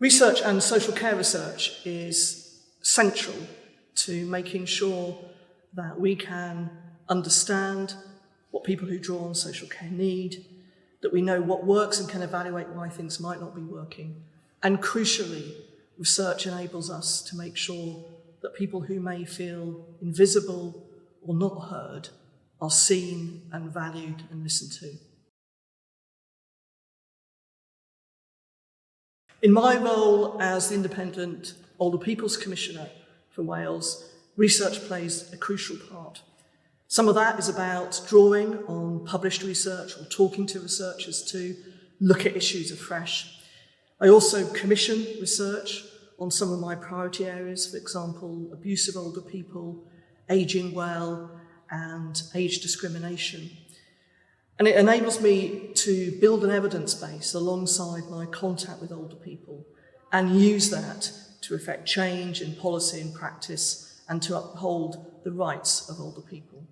Research and social care research is central to making sure that we can understand what people who draw on social care need, that we know what works and can evaluate why things might not be working. And crucially, research enables us to make sure that people who may feel invisible or not heard are seen and valued and listened to. In my role as the Independent Older People's Commissioner for Wales, research plays a crucial part. Some of that is about drawing on published research or talking to researchers to look at issues afresh. I also commission research on some of my priority areas, for example, abuse of older people, ageing well, and age discrimination. And it enables me to build an evidence base alongside my contact with older people and use that to effect change in policy and practice and to uphold the rights of older people.